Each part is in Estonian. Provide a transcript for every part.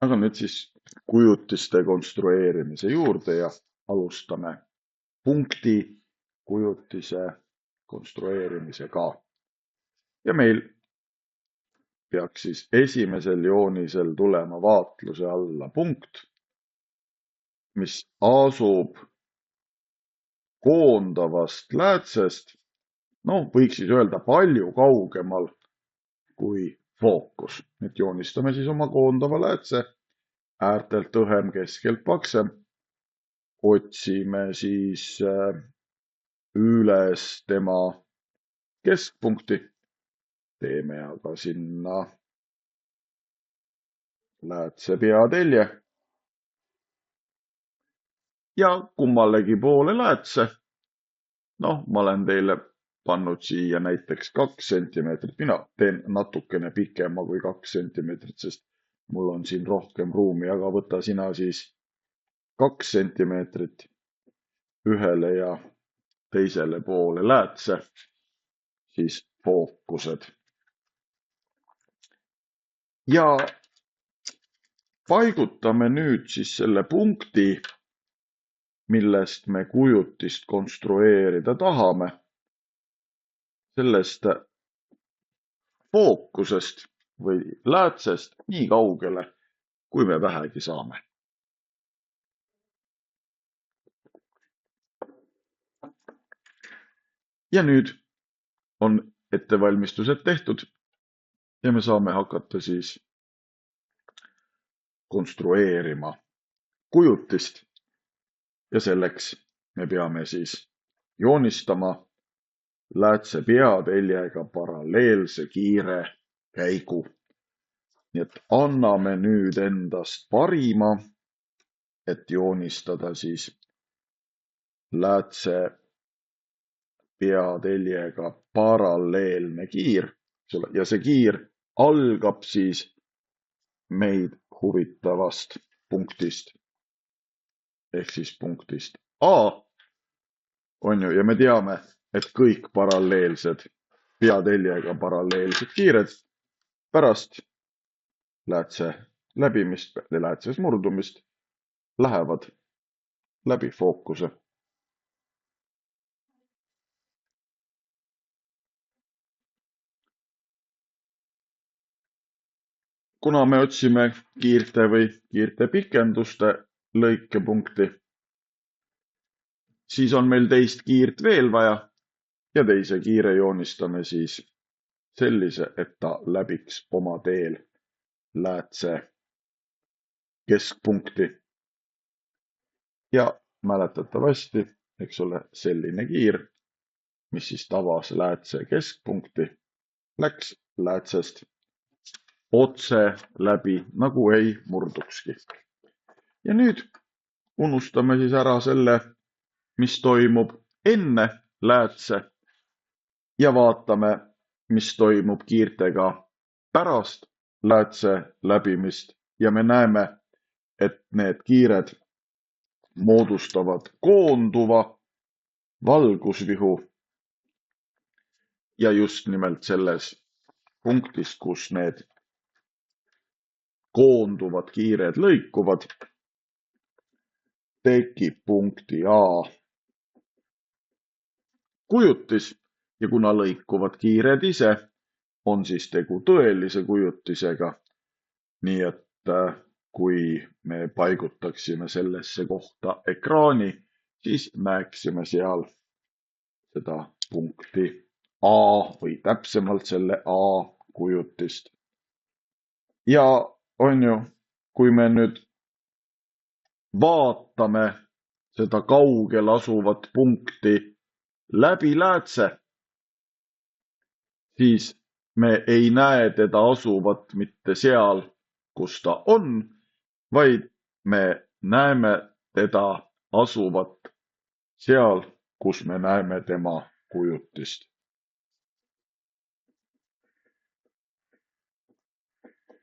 Aga nüüd siis kujutiste konstrueerimise juurde ja alustame punkti kujutise konstrueerimisega. Ja meil peaks siis esimesel joonisel tulema vaatluse alla punkt, mis asub koondavast läätsest, võiks siis öelda palju kaugemal kui fookus. Et joonistame siis oma koondava läätse äärtelt õhem, keskelt paksem. Otsime siis üles tema keskpunkti. Teeme aga sinna läätse peatelje. Ja kummalegi poole läätse. Ma olen teile pannud siia näiteks 2 sentimeetrit. Mina teen natukene pikema kui 2 sentimeetrit, sest mul on siin rohkem ruumi, aga võta sina siis 2 sentimeetrit ühele ja teisele poole läätse, siis fookused. Ja paigutame nüüd siis selle punkti, millest me kujutist konstrueerida tahame, sellest fookusest või läätsest nii kaugele, kui me vähegi saame. Ja nüüd on ettevalmistused tehtud ja me saame hakata siis konstrueerima kujutist. Ja selleks me peame siis joonistama läätse peateljega paralleelse kiire käigu. Nii et anname nüüd endast parima, et joonistada siis läätse peateljega paralleelne kiir. Ja see kiir algab siis meid huvitavast punktist. Ehk siis punktist A, ja me teame, et kõik paralleelsed, peateljega paralleelsed kiired pärast läätse läbimist, läätses murdumist lähevad läbi fookuse. Kuna me otsime kiirte või kiirte pikenduste lõikepunkti, siis on meil teist kiirt veel vaja ja teise kiire joonistame siis sellise, et ta läbiks oma teel läätse keskpunkti. Ja mäletatavasti, eks ole, selline kiir, mis siis tabas läätse keskpunkti, läks läätsest otse läbi, nagu ei murdukski. Ja nüüd unustame siis ära selle, mis toimub enne läätse ja vaatame, mis toimub kiirtega pärast läätse läbimist ja me näeme, et need kiired moodustavad koonduva valgusvihu ja just nimelt selles punktis, kus need koonduvad kiired lõikuvad, tekib punkti A kujutis ja kuna lõikuvad kiired ise, on siis tegu tõelise kujutisega. Nii et kui me paigutaksime sellesse kohta ekraani, siis näeksime seal seda punkti A või täpsemalt selle A kujutist. Ja kui me nüüd vaatame seda kaugel asuvat punkti läbi läätse, siis me ei näe teda asuvat mitte seal, kus ta on, vaid me näeme teda asuvat seal, kus me näeme tema kujutist.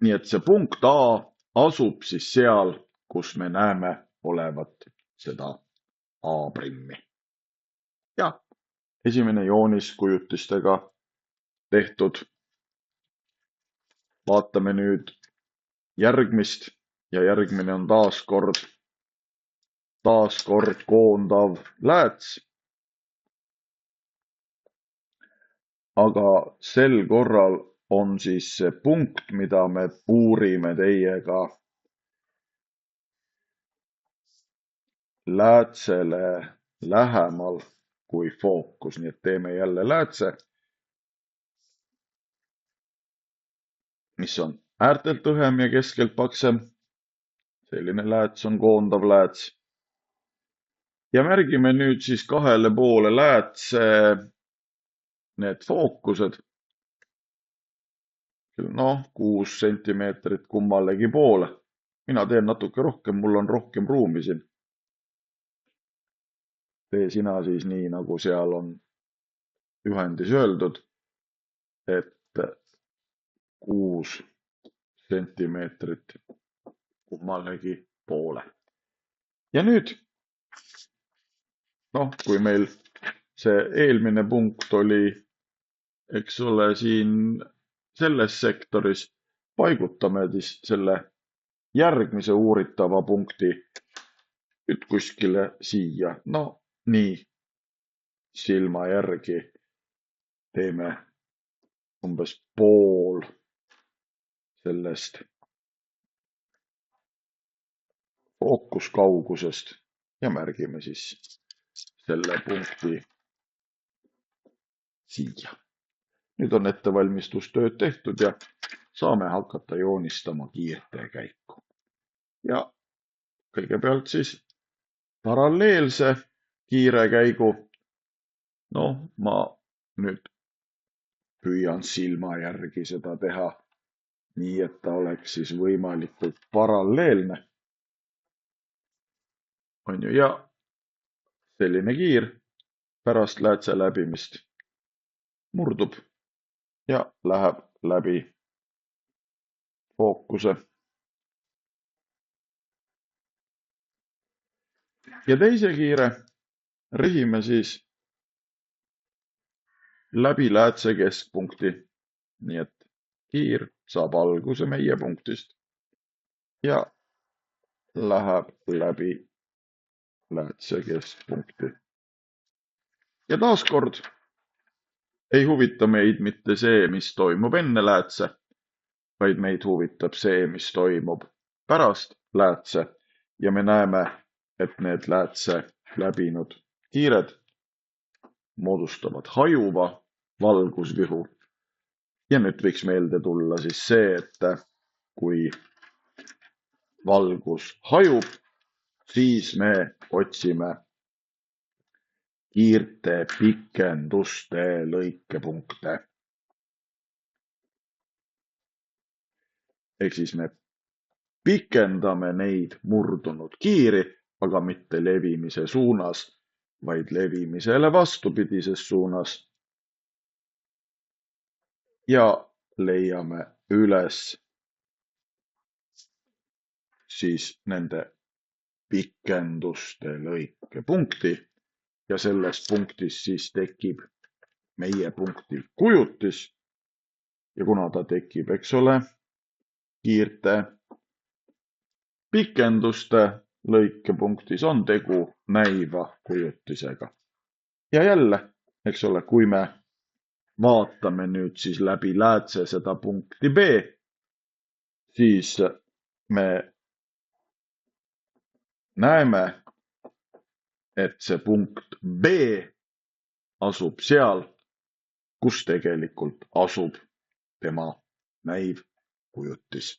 Nii et see punkt A asub siis seal, kus me näeme olevat seda A'. Ja esimene joonis kujutistega tehtud. Vaatame nüüd järgmist ja järgmine on taaskord koondav lääts. Aga sel korral on siis see punkt, mida me puurime teiega läätsele lähemal kui fookus, nii et teeme jälle läätse, mis on äärtelt õhem ja keskelt paksem. Selline lääts on koondav lääts. Ja märgime nüüd siis kahele poole läätse need fookused. Noh, 6 sentimeetrit kummalegi poole. Mina teen natuke rohkem, mul on rohkem ruumi siin. Tee sina siis nii, nagu seal on juhendis öeldud, et 6 sentimeetrit kummalegi poole. Ja nüüd, noh, kui meil see eelmine punkt oli, eks ole, siin selles sektoris, paigutame siis selle järgmise uuritava punkti nüüd kuskile siia. No nii, silma järgi teeme umbes pool sellest fookuskaugusest ja märgime siis selle punkti siia. Nüüd on ettevalmistustööd tehtud ja saame hakata joonistama kiirteekäiku. Ja kõigepealt siis paralleelse kiirekäigu. Noh, ma nüüd püüan silma järgi seda teha nii, et ta oleks siis võimalikult paralleelne. On ju, ja selline kiir pärast läätse läbimist murdub ja läheb läbi fookuse. Ja teise kiire rihime siis läbi läätse keskpunkti. Nii et kiir saab alguse meie punktist ja läheb läbi läätse keskpunkti. Ja taaskord ei huvita meid mitte see, mis toimub enne läätse, vaid meid huvitab see, mis toimub pärast läätse. Ja me näeme, et need läätse läbinud kiired moodustavad hajuva valgusvihu. Ja nüüd võiks meelde tulla siis see, et kui valgus hajub, siis me otsime kiirte pikenduste lõikepunkte. Ehk siis me pikendame neid murdunud kiiri, aga mitte levimise suunas, vaid levimisele vastupidises suunas. Ja leiame üles siis nende pikenduste lõikepunkti ja selles punktis siis tekib meie punkti kujutis. Ja kuna ta tekib, eks ole, kiirte pikenduste lõikepunktis on tegu näiva kujutisega. Ja jälle, eks ole, kui me vaatame nüüd siis läbi läätse seda punkti B, siis me näeme, et see punkt B asub seal, kus tegelikult asub tema näivkujutis.